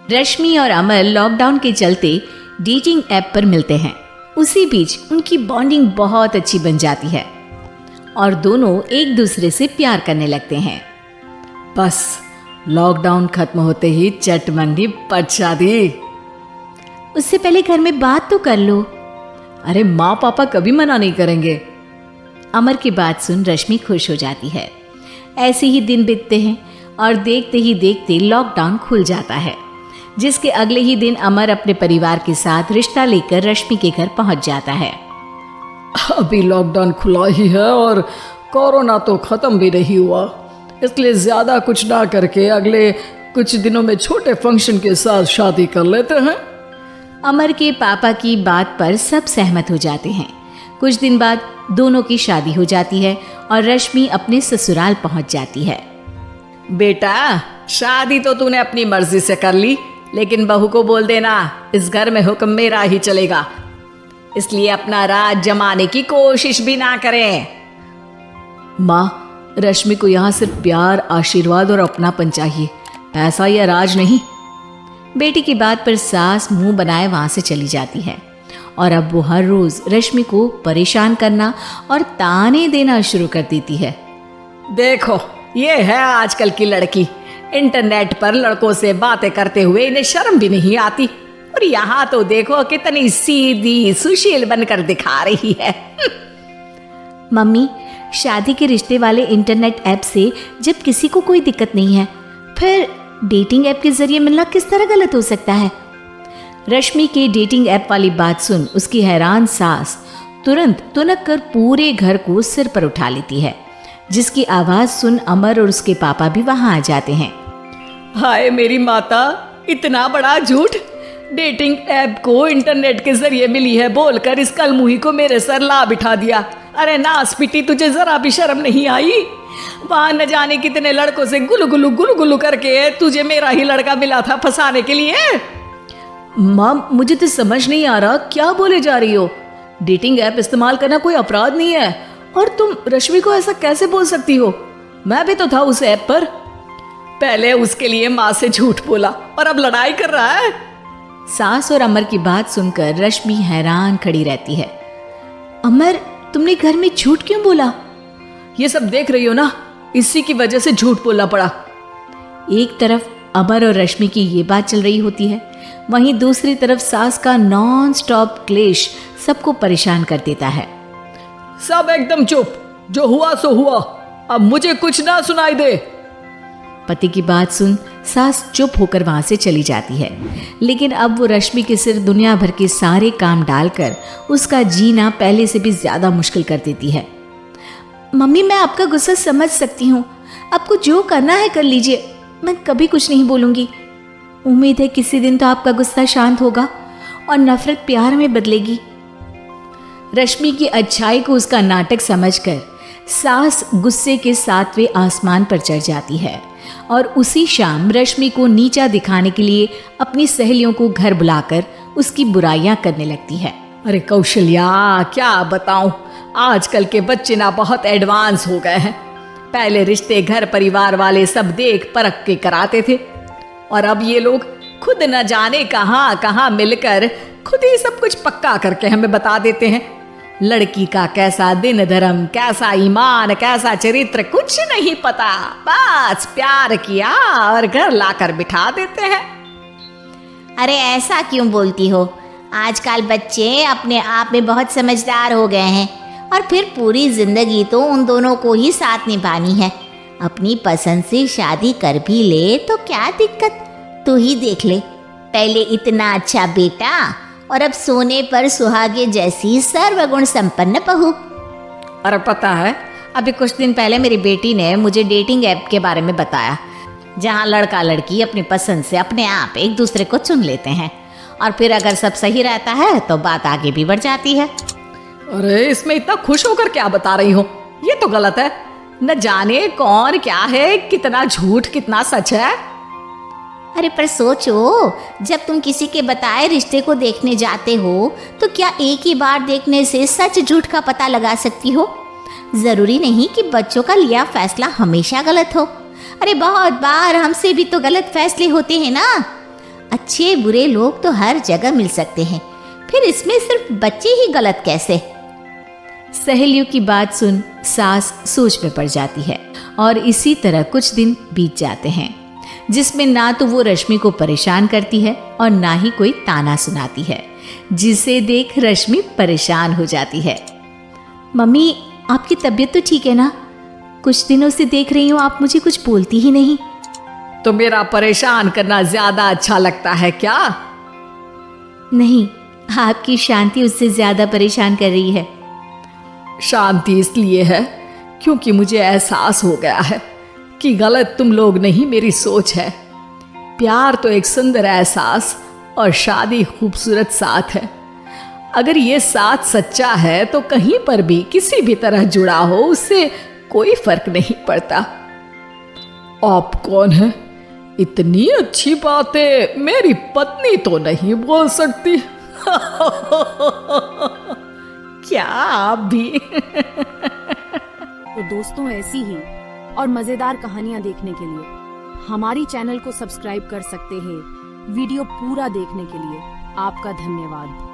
रश्मि और अमर लॉकडाउन के चलते डेटिंग ऐप पर मिलते हैं। उसी बीच उनकी बॉन्डिंग बहुत अच्छी बन जाती है और दोनों एक दूसरे से प्यार करने लगते हैं। बस लॉकडाउन खत्म होते ही चट मंडी पट शादी। उससे पहले घर में बात तो कर लो। अरे माँ पापा कभी मना नहीं करेंगे। अमर की बात सुन रश्मि खुश हो जाती है। ऐसे ही दिन बीतते हैं और देखते ही देखते लॉकडाउन खुल जाता है, जिसके अगले ही दिन अमर अपने परिवार के साथ रिश्ता लेकर रश्मि के घर पहुंच जाता है। अभी लॉकडाउन खुला ही है और कोरोना तो खत्म भी नहीं हुआ, इसलिए ज़्यादा कुछ ना करके अगले कुछ दिनों में छोटे फंक्शन के साथ शादी कर लेते हैं। अमर के पापा की बात पर सब सहमत हो जाते हैं। कुछ दिन बाद दोनों की शादी हो जाती है और रश्मि अपने ससुराल पहुंच जाती है। बेटा, शादी तो तूने अपनी मर्जी से कर ली, लेकिन बहू को बोल देना इस घर में हुक्म मेरा ही चलेगा, इसलिए अपना राज जमाने की कोशिश भी ना करें। माँ, रश्मि को यहाँ सिर्फ प्यार, आशीर्वाद और अपनापन चाहिए, पैसा या राज नहीं। बेटी की बात पर सास मुंह बनाए वहां से चली जाती है और अब वो हर रोज रश्मि को परेशान करना और ताने देना शुरू कर देती है। देखो, ये है आजकल की लड़की, इंटरनेट पर लड़कों से बातें करते हुए इन्हें शर्म भी नहीं आती, और यहाँ तो देखो कितनी सीधी सुशील बनकर दिखा रही है। मम्मी, शादी के रिश्ते वाले इंटरनेट ऐप से जब किसी को कोई दिक्कत नहीं है, फिर डेटिंग ऐप के जरिए मिलना किस तरह गलत हो सकता है? रश्मि के डेटिंग ऐप वाली बात सुन उसकी हैरान सास तुरंत तुनक कर पूरे घर को सिर पर उठा लेती है, जिसकी आवाज सुन अमर और उसके पापा भी वहां आ जाते हैं। हाय मेरी माता, इतना बड़ा झूठ! डेटिंग ऐप को इंटरनेट के जरिए मिली है बोलकर इस कलमुही को मेरे सर ला बिठा दिया। अरे नास पिटी, तुझे जरा भी शर्म नहीं आई? वहां न जाने कितने लड़कों से गुलु गुलु करके तुझे मेरा ही लड़का मिला था फंसाने के लिए। माँ, मुझे तो समझ नहीं आ रहा क्या बोले जा रही हो। डेटिंग ऐप इस्तेमाल करना कोई अपराध नहीं है, और तुम रश्मि को ऐसा कैसे बोल सकती हो? मैं भी तो था उस ऐप पर। पहले उसके लिए माँ से झूठ बोला और अब लड़ाई कर रहा है। सास और अमर की बात सुनकर रश्मि हैरान खड़ी रहती है। अमर, तुमने घर में झूठ क्यों बोला? ये सब देख रही हो ना, इसी की वजह से झूठ बोलना पड़ा। एक तरफ अमर और रश्मि की ये बात चल रही होती है, वहीं दूसरी तरफ सास का नॉन स्टॉप क्लेश सबको परेशान कर देता है। सब एकदम चुप, जो हुआ सो हुआ, अब मुझे कुछ ना सुनाई दे। पति की बात सुन सास चुप होकर वहां से चली जाती है, लेकिन अब वो रश्मि के सिर दुनिया भर के सारे काम डालकर उसका जीना पहले से भी ज्यादा मुश्किल कर देती है। मम्मी, मैं आपका गुस्सा समझ सकती हूँ, आपको जो करना है कर लीजिए, मैं कभी कुछ नहीं बोलूंगी। उम्मीद है किसी दिन तो आपका गुस्सा शांत होगा और नफरत प्यार में बदलेगी। रश्मि की अच्छाई को उसका नाटक समझकर सास गुस्से के 7वें आसमान पर चढ़ जाती है और उसी शाम रश्मि को नीचा दिखाने के लिए अपनी सहेलियों को घर बुलाकर उसकी बुराइयां करने लगती है। अरे कौशल्या, क्या बताऊं, आजकल के बच्चे ना बहुत एडवांस हो गए हैं। पहले रिश्ते घर परिवार वाले सब देख परख के कराते थे, और अब ये लोग खुद न जाने कहाँ कहाँ मिलकर खुद ही सब कुछ पक्का करके हमें बता देते हैं। लड़की का कैसा दिन धर्म, कैसा ईमान, कैसा चरित्र कुछ नहीं पता, बस प्यार किया और घर लाकर बिठा देते हैं। अरे ऐसा क्यों बोलती हो? आजकल बच्चे अपने आप में बहुत समझदार हो गए हैं, और फिर पूरी जिंदगी तो उन दोनों को ही साथ निभानी है। अपनी पसंद से शादी कर भी ले तो क्या दिक्कत? तू ही देख ले, पहले इतना अच्छा बेटा और अब सोने पर सुहागे जैसी सर्वगुण संपन्न बहू। और पता है, अभी कुछ दिन पहले मेरी बेटी ने मुझे डेटिंग ऐप के बारे में बताया, जहां लड़का लड़की अपनी पसंद से अपने आप एक दूसरे को चुन लेते हैं, और फिर अगर सब सही रहता है तो बात आगे भी बढ़ जाती है। अरे इसमें इतना खुश होकर क्या बता रही हो? ये तो गलत है। न जाने कौन क्या है, कितना झूठ कितना सच है। अरे पर सोचो, जब तुम किसी के बताए रिश्ते को देखने जाते हो तो क्या एक ही बार देखने से सच झूठ का पता लगा सकती हो? जरूरी नहीं कि बच्चों का लिया फैसला हमेशा गलत हो। अरे बहुत बार हमसे भी तो गलत फैसले होते हैं ना। अच्छे बुरे लोग तो हर जगह मिल सकते हैं, फिर इसमें सिर्फ बच्चे ही गलत कैसे? सहेलियों की बात सुन सास सोच में पड़ जाती है और इसी तरह कुछ दिन बीत जाते हैं, जिसमें ना तो वो रश्मि को परेशान करती है और ना ही कोई ताना सुनाती है, जिसे देख रश्मि परेशान हो जाती है। मम्मी, आपकी तबीयत तो ठीक है ना? कुछ दिनों से देख रही हूँ आप मुझे कुछ बोलती ही नहीं। तो मेरा परेशान करना ज्यादा अच्छा लगता है क्या? नहीं, आपकी शांति उससे ज्यादा परेशान कर रही है। शांति इसलिए है क्योंकि मुझे एहसास हो गया है कि गलत तुम लोग नहीं, मेरी सोच है। प्यार तो एक सुंदर एहसास और शादी खूबसूरत साथ है। अगर ये साथ सच्चा है तो कहीं पर भी किसी भी तरह जुड़ा हो, उससे कोई फर्क नहीं पड़ता। आप कौन है? इतनी अच्छी बातें मेरी पत्नी तो नहीं बोल सकती। क्या आप भी? तो दोस्तों, ऐसी ही और मजेदार कहानियां देखने के लिए हमारी चैनल को सब्सक्राइब कर सकते हैं। वीडियो पूरा देखने के लिए आपका धन्यवाद।